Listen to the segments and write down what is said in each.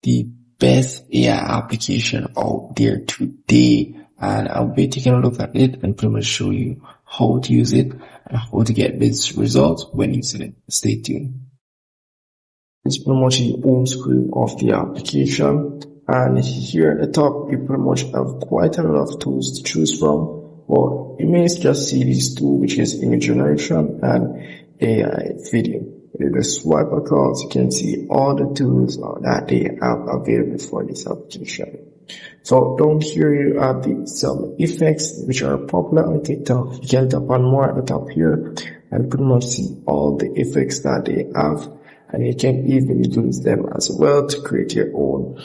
the best AI application out there today, and I'll be taking a look at it and pretty much show you how to use it and how to get this result when using it. Stay tuned. It's pretty much the home screen of the application, and here at the top you pretty much have quite a lot of tools to choose from, but you may just see these two, which is image generation and AI video. If you swipe across, you can see all the tools that they have available for this application. So down here you have some effects which are popular on TikTok. You can tap on more at the top here and pretty much see all the effects that they have, and you can even use them as well to create your own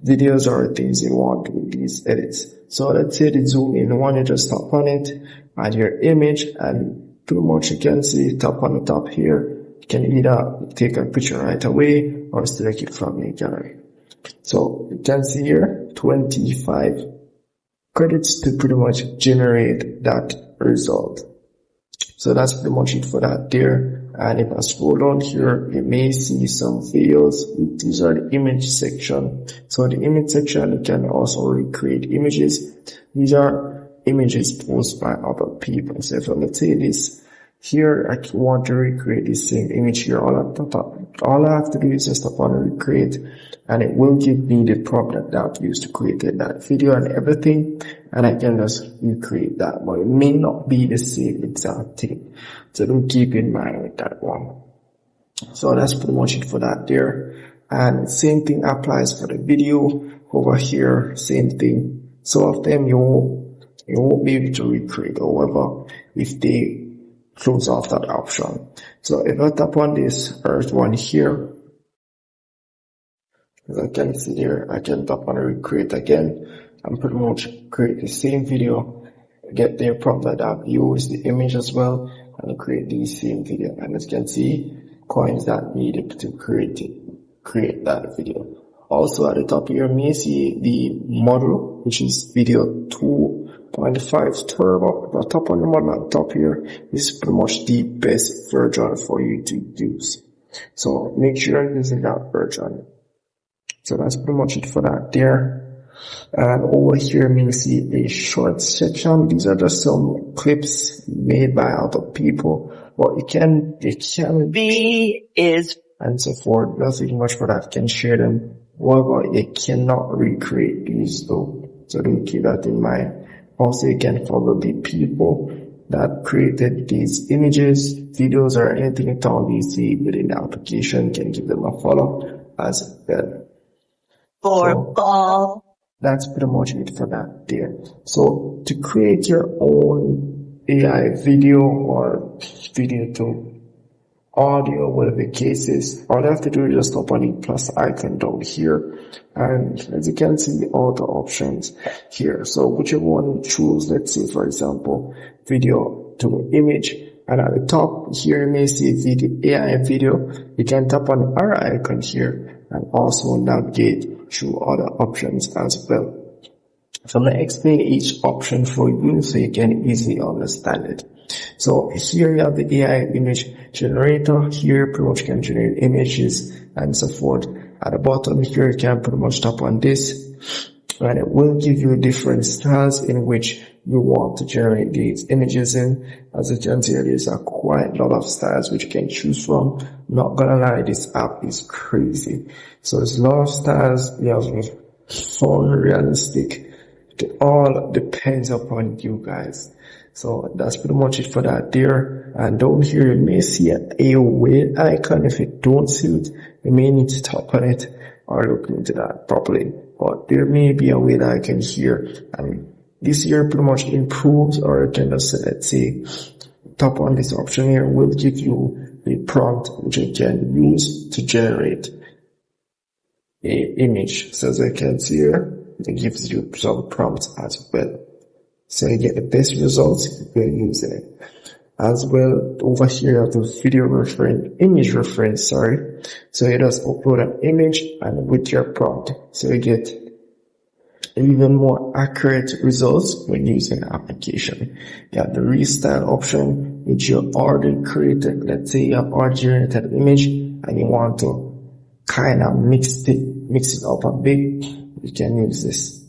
videos or things you want with these edits. So let's say the zoom in one, you just tap on it, add your image, and pretty much you can see tap on the top here. You can either take a picture right away or select it from your gallery. So you can see here 25 credits to pretty much generate that result. So that's pretty much it for that there. And if I scroll down here, you may see some videos. These are the image section. So the image section, you can also recreate images. These are images posted by other people. So if let's say this here, I want to recreate this same image here. All I have to do is just tap on recreate, and it will give me the prompt that I've used to create that video and everything, and I can just recreate that, but it may not be the same exact thing. So don't keep in mind with that one. So that's pretty much it for that there. And same thing applies for the video over here, same thing. Some of them you won't be able to recreate, however, if they close off that option. So if I tap on this first one here, as I can see here, I can tap on recreate again and pretty much create the same video, get their prompt that I've used, the image as well, and create the same video. And as you can see, coins that needed to create that video. Also at the top here, you may see the model, which is video 2.5 turbo. If I tap on the model at the top here, this is pretty much the best version for you to use. So make sure you're using that version. So that's pretty much it for that there. And over here, you may see a short section. These are just some clips made by other people. But it can be and so forth. Nothing much for that. You can share them. However, you cannot recreate these though. So don't keep that in mind. Also, you can follow the people that created these images, videos, or anything at all you see within the application. You can give them a follow as well. That's pretty much it for that there. So to create your own AI video or video to audio, whatever the case is, all you have to do is just tap on the plus icon down here, and as you can see all the options here. So whichever one you choose, let's say for example video to image, and at the top here you may see video, AI video. You can tap on the arrow icon here and also navigate through other options as well. So I'm going to explain each option for you so you can easily understand it. So here you have the AI image generator. Here pretty much can generate images and so forth. At the bottom here you can pretty much tap on this, and it will give you different styles in which you want to generate these images in. As you can see, there's quite a lot of styles which you can choose from. Not gonna lie, this app is crazy. So there's a lot of styles. You have fun, realistic. It all depends upon you guys. So that's pretty much it for that there. And down here you may see a whale icon. If you don't see it, you may need to tap on it or look into that properly. But there may be a whale icon here, and this here pretty much improves, or you can just let's say tap on this option here, will give you the prompt which you can use to generate a image. So as I can see here, it gives you some prompts as well. So you get the best results when using it. As well, over here you have the video reference, image reference, So you just upload an image and with your prompt. So you get even more accurate results when using the application. You have the restyle option, which you already created. Let's say you have already generated an image and you want to kind of mix it up a bit, you can use this.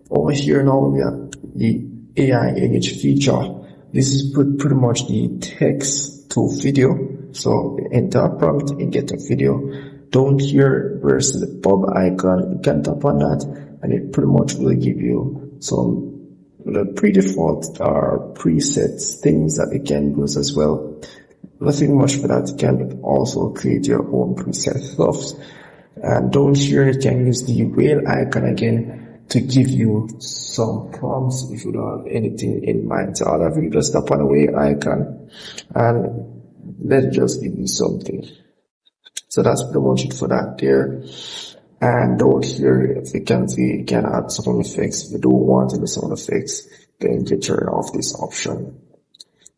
Over here now we have the AI image feature. This is pretty much the text to video. So enter a prompt and get a video. Down here where's the pub icon, you can tap on that and it pretty much will give you some the pre-default or presets things that you can use as well. Nothing much for that. You can also create your own preset stuff. And down here you can use the whale icon again to give you some prompts if you don't have anything in mind. So all of you just tap on the whale icon and let it just give you something. So that's pretty much it for that there. And down here, if you can see, you can add sound effects. If you don't want any sound effects, then you turn off this option.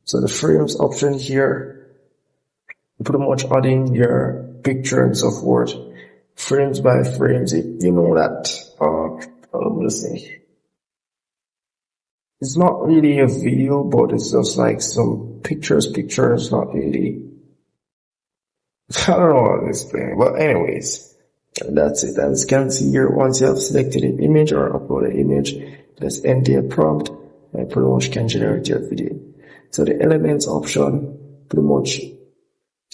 So the frames option here, pretty much adding your picture and so forth, frames by frames. You know that, let's say, it's not really a video, but it's just like some pictures, not really, I don't know how to explain, but anyways. That's it. As you can see here, once you have selected an image or uploaded an image, just enter a prompt and pretty much can generate your video. So the elements option pretty much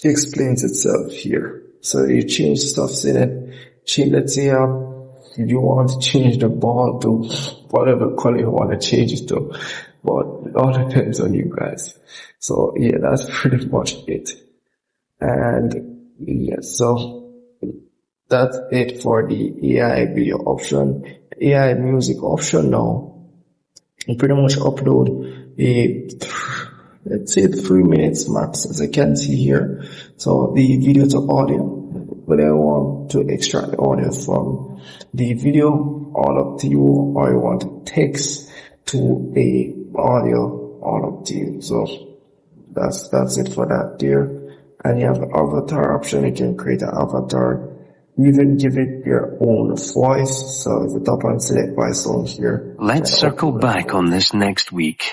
explains itself here. So you change stuff in it. Let's say you want to change the ball to whatever color you want to change it to, but it all depends on you guys. So yeah, that's pretty much it. And yeah, so that's it for the AI video option. AI music option now, you pretty much upload let's say 3 minutes max, as I can see here. So the video to audio, whether I want to extract the audio from the video, all up to you, or you want text to the audio, all up to you. So that's it for that there. And you have the avatar option. You can create an avatar. You even give it your own voice. So if you tap on select voice on here. Let's circle back on this next week.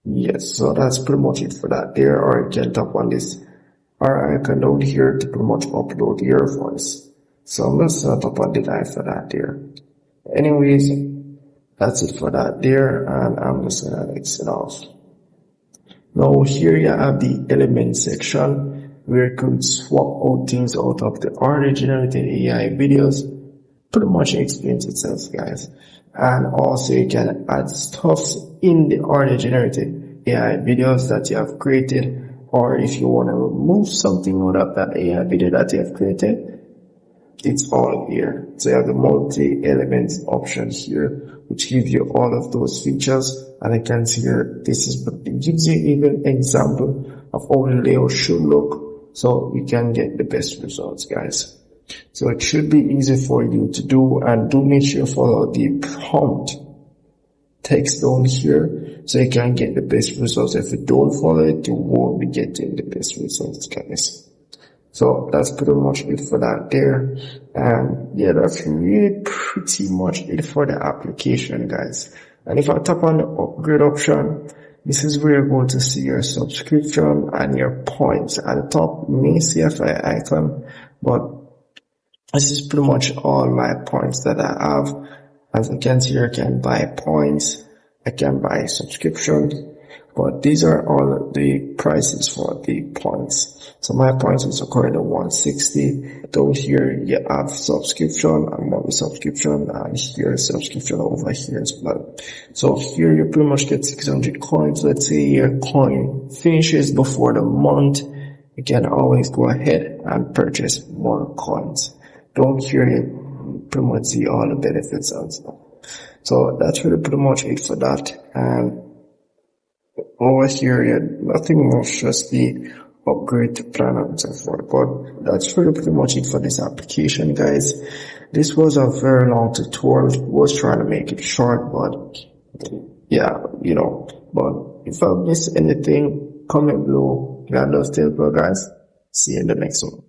Yes, so that's pretty much it for that there. Or you can tap on this icon down here to pretty much upload your voice. So I'm going to tap on the live for that there. Anyways, that's it for that there. And I'm just going to exit off. Now here you have the element section where you could swap out things out of the already generated AI videos. Pretty much explains itself, guys. And also you can add stuff in the already generated AI videos that you have created, or if you want to remove something out of that AI video that you have created, it's all here. So you have the multi-element option here, which gives you all of those features. And I can see here, it gives you even example of how the layout should look, so you can get the best results, guys. So it should be easy for you to do, and do make sure you follow the prompt text down here so you can get the best results. If you don't follow it, you won't be getting the best results, guys. So that's pretty much it for that there. And yeah, that's really pretty much it for the application, guys. And if I tap on the upgrade option, this is where you're going to see your subscription and your points. At the top, you may see a fire icon, but this is pretty much all my points that I have. As you can see here, I can buy points, I can buy subscriptions, but these are all the prices for the points. So my points is currently 160. Down here you have subscription and monthly subscription, and here subscription over here as well. So here you pretty much get 600 coins. Let's say your coin finishes before the month, you can always go ahead and purchase more coins. Down here you pretty much see all the benefits and stuff. So that's really pretty much it for that. And over here, nothing much, just the upgrade to plan and so forth. But that's really pretty much it for this application, guys. This was a very long tutorial. I was trying to make it short, but yeah, but if I missed anything, comment below. God loves Tailbro, guys. See you in the next one.